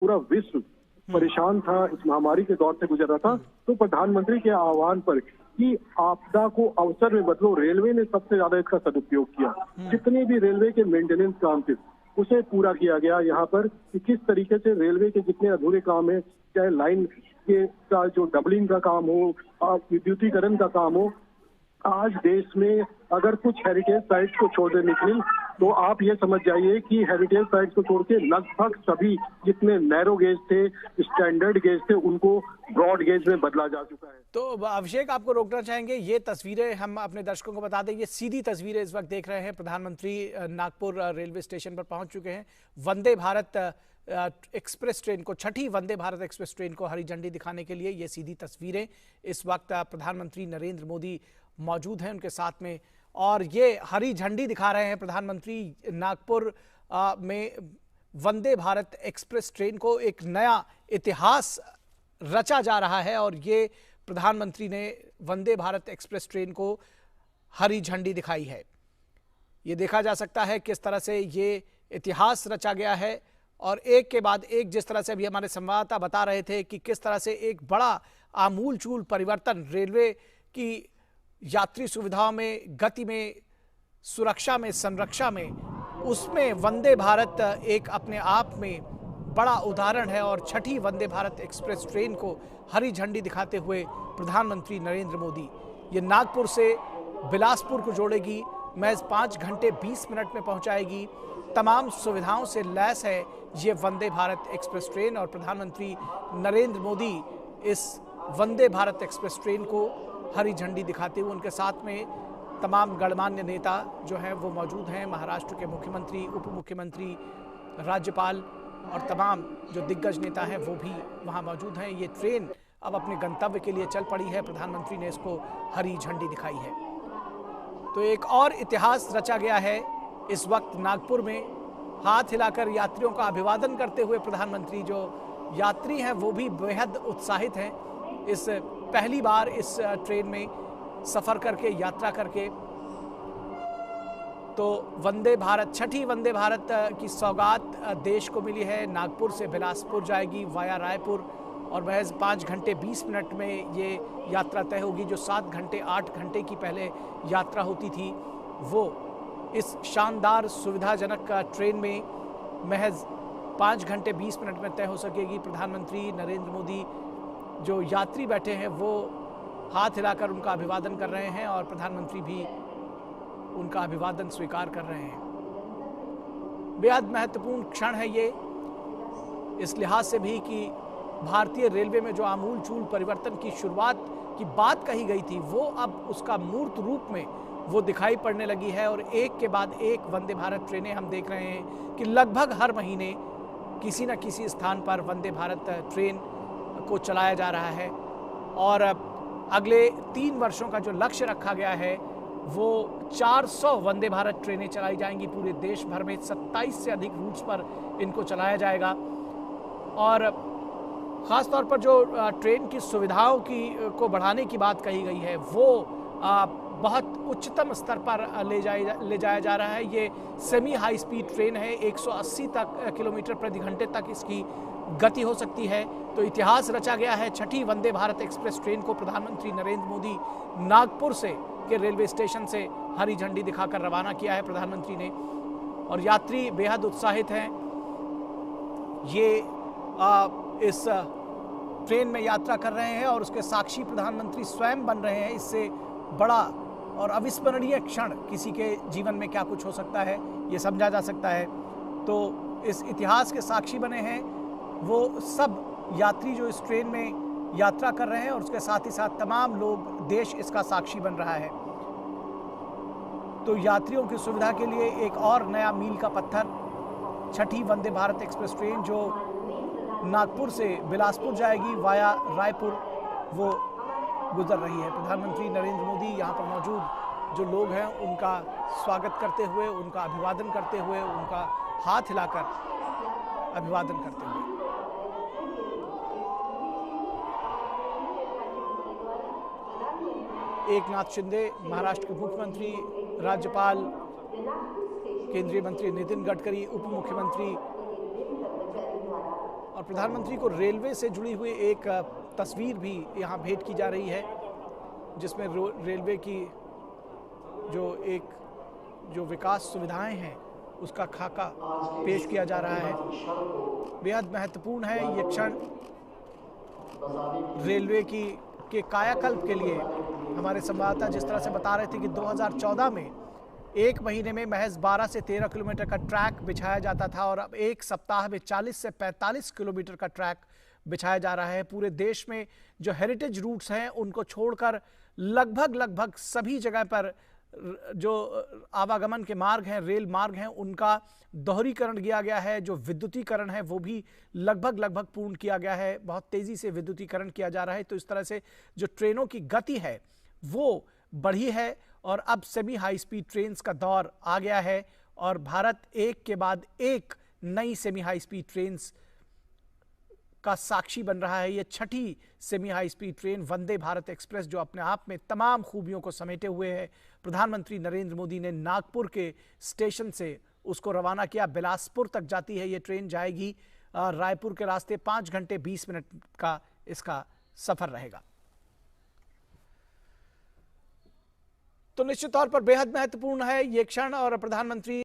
पूरा विश्व परेशान था, इस महामारी के दौर से गुजर रहा था। तो प्रधानमंत्री के आह्वान पर कि आपदा को अवसर में बदलो, रेलवे ने सबसे ज्यादा इसका सदुपयोग किया। जितने भी रेलवे के मेंटेनेंस काम थे उसे पूरा किया गया यहाँ पर, कि किस तरीके से रेलवे के जितने अधूरे काम है, चाहे लाइन के का जो डबलिंग का काम हो, विद्युतीकरण का काम हो, आज देश में अगर कुछ हेरिटेज साइट्स को छोड़ दे निखिल, तो आप ये समझ जाइए कि हेरिटेज साइट्स को छोड़ के लगभग सभी जितने नैरो गेज थे, स्टैंडर्ड गेज थे, उनको ब्रॉड गेज में बदला जा चुका है। तो अभिषेक, आपको रोकना चाहेंगे, ये तस्वीरें हम अपने दर्शकों को बता दें, ये सीधी तस्वीरें इस वक्त देख रहे हैं। प्रधानमंत्री नागपुर रेलवे स्टेशन पर पहुंच चुके हैं। वंदे भारत एक्सप्रेस ट्रेन को, छठी वंदे भारत एक्सप्रेस ट्रेन को हरी झंडी दिखाने के लिए ये सीधी तस्वीरें इस वक्त प्रधानमंत्री नरेंद्र मोदी मौजूद हैं उनके साथ में, और ये हरी झंडी दिखा रहे हैं प्रधानमंत्री। नागपुर में वंदे भारत एक्सप्रेस ट्रेन को एक नया इतिहास रचा जा रहा है, और ये प्रधानमंत्री ने वंदे भारत एक्सप्रेस ट्रेन को हरी झंडी दिखाई है। ये देखा जा सकता है किस तरह से ये इतिहास रचा गया है, और एक के बाद एक, जिस तरह से अभी हमारे संवाददाता बता रहे थे कि किस तरह से एक बड़ा आमूलचूल परिवर्तन रेलवे की यात्री सुविधाओं में, गति में, सुरक्षा में, संरक्षा में, उसमें वंदे भारत एक अपने आप में बड़ा उदाहरण है। और छठी वंदे भारत एक्सप्रेस ट्रेन को हरी झंडी दिखाते हुए प्रधानमंत्री नरेंद्र मोदी, ये नागपुर से बिलासपुर को जोड़ेगी, महज 5 घंटे 20 मिनट में पहुंचाएगी। तमाम सुविधाओं से लैस है ये वंदे भारत एक्सप्रेस ट्रेन, और प्रधानमंत्री नरेंद्र मोदी इस वंदे भारत एक्सप्रेस ट्रेन को हरी झंडी दिखाते हुए, उनके साथ में तमाम गणमान्य नेता जो हैं वो मौजूद हैं। महाराष्ट्र के मुख्यमंत्री, उप मुख्यमंत्री, राज्यपाल और तमाम जो दिग्गज नेता हैं वो भी वहाँ मौजूद हैं। ये ट्रेन अब अपने गंतव्य के लिए चल पड़ी है, प्रधानमंत्री ने इसको हरी झंडी दिखाई है। तो एक और इतिहास रचा गया है इस वक्त नागपुर में। हाथ हिलाकर यात्रियों का अभिवादन करते हुए प्रधानमंत्री, जो यात्री हैं वो भी बेहद उत्साहित हैं इस पहली बार इस ट्रेन में सफर करके, यात्रा करके। तो वंदे भारत, छठी वंदे भारत की सौगात देश को मिली है। नागपुर से बिलासपुर जाएगी वाया रायपुर, और महज 5 घंटे 20 मिनट में ये यात्रा तय होगी। जो 7 घंटे 8 घंटे की पहले यात्रा होती थी, वो इस शानदार सुविधाजनक ट्रेन में महज 5 घंटे 20 मिनट में तय हो सकेगी। प्रधानमंत्री नरेंद्र मोदी, जो यात्री बैठे हैं वो हाथ हिलाकर उनका अभिवादन कर रहे हैं, और प्रधानमंत्री भी उनका अभिवादन स्वीकार कर रहे हैं। बेहद महत्वपूर्ण क्षण है ये, इस लिहाज से भी कि भारतीय रेलवे में जो आमूलचूल परिवर्तन की शुरुआत की बात कही गई थी, वो अब उसका मूर्त रूप में वो दिखाई पड़ने लगी है। और एक के बाद एक वंदे भारत ट्रेनें हम देख रहे हैं कि लगभग हर महीने किसी न किसी स्थान पर वंदे भारत ट्रेन को चलाया जा रहा है। और अगले 3 वर्षों का जो लक्ष्य रखा गया है, वो 400 वंदे भारत ट्रेनें चलाई जाएंगी पूरे देश भर में। 27 से अधिक रूट्स पर इनको चलाया जाएगा। और ख़ास तौर पर जो ट्रेन की सुविधाओं को बढ़ाने की बात कही गई है, वो बहुत उच्चतम स्तर पर ले जाया जा रहा है। ये सेमी हाई स्पीड ट्रेन है, 180 किलोमीटर प्रति घंटे तक इसकी गति हो सकती है। तो इतिहास रचा गया है। छठी वंदे भारत एक्सप्रेस ट्रेन को प्रधानमंत्री नरेंद्र मोदी नागपुर से के रेलवे स्टेशन से हरी झंडी दिखाकर रवाना किया है प्रधानमंत्री ने, और यात्री बेहद उत्साहित हैं। ये इस ट्रेन में यात्रा कर रहे हैं, और उसके साक्षी प्रधानमंत्री स्वयं बन रहे हैं। इससे बड़ा और अविस्मरणीय क्षण किसी के जीवन में क्या कुछ हो सकता है, ये समझा जा सकता है। तो इस इतिहास के साक्षी बने हैं वो सब यात्री जो इस ट्रेन में यात्रा कर रहे हैं, और उसके साथ ही साथ तमाम लोग, देश इसका साक्षी बन रहा है। तो यात्रियों की सुविधा के लिए एक और नया मील का पत्थर, छठी वंदे भारत एक्सप्रेस ट्रेन जो नागपुर से बिलासपुर जाएगी वाया रायपुर, वो गुजर रही है। प्रधानमंत्री नरेंद्र मोदी यहाँ पर मौजूद जो लोग हैं उनका स्वागत करते हुए, उनका अभिवादन करते हुए, उनका हाथ हिलाकर अभिवादन करते हुए। एकनाथ शिंदे, महाराष्ट्र के मुख्यमंत्री, राज्यपाल, केंद्रीय मंत्री नितिन गडकरी, उप मुख्यमंत्री और प्रधानमंत्री को रेलवे से जुड़ी हुई एक तस्वीर भी यहाँ भेंट की जा रही है, जिसमें रेलवे की जो विकास सुविधाएं हैं उसका खाका पेश किया जा रहा है। बेहद महत्वपूर्ण है ये क्षण रेलवे के कायाकल्प के लिए। हमारे संवाददाता जिस तरह से बता रहे थे कि 2014 में एक महीने में महज 12 से 13 किलोमीटर का ट्रैक बिछाया जाता था और अब एक सप्ताह में 40 से 45 किलोमीटर का ट्रैक बिछाया जा रहा है। पूरे देश में जो हेरिटेज रूट्स हैं उनको छोड़कर लगभग सभी जगह पर जो आवागमन के मार्ग हैं, रेल मार्ग हैं, उनका दोहरीकरण किया गया है। जो विद्युतीकरण है वो भी लगभग पूर्ण किया गया है। बहुत तेजी से विद्युतीकरण किया जा रहा है। तो इस तरह से जो ट्रेनों की गति है वो बढ़ी है और अब सेमी हाई स्पीड ट्रेन्स का दौर आ गया है और भारत एक के बाद एक नई सेमी हाई स्पीड ट्रेन्स का साक्षी बन रहा है। ये छठी semi high speed train Vande Bharat express, जो अपने आप में तमाम खूबियों को समेटे हुए है। प्रधानमंत्री नरेंद्र मोदी ने नागपुर के स्टेशन से उसको रवाना किया। बिलासपुर तक जाती है ये ट्रेन, जाएगी रायपुर के रास्ते। 5 घंटे 20 मिनट का इसका सफर रहेगा। तो निश्चित तौर पर बेहद महत्वपूर्ण है ये क्षण और प्रधानमंत्री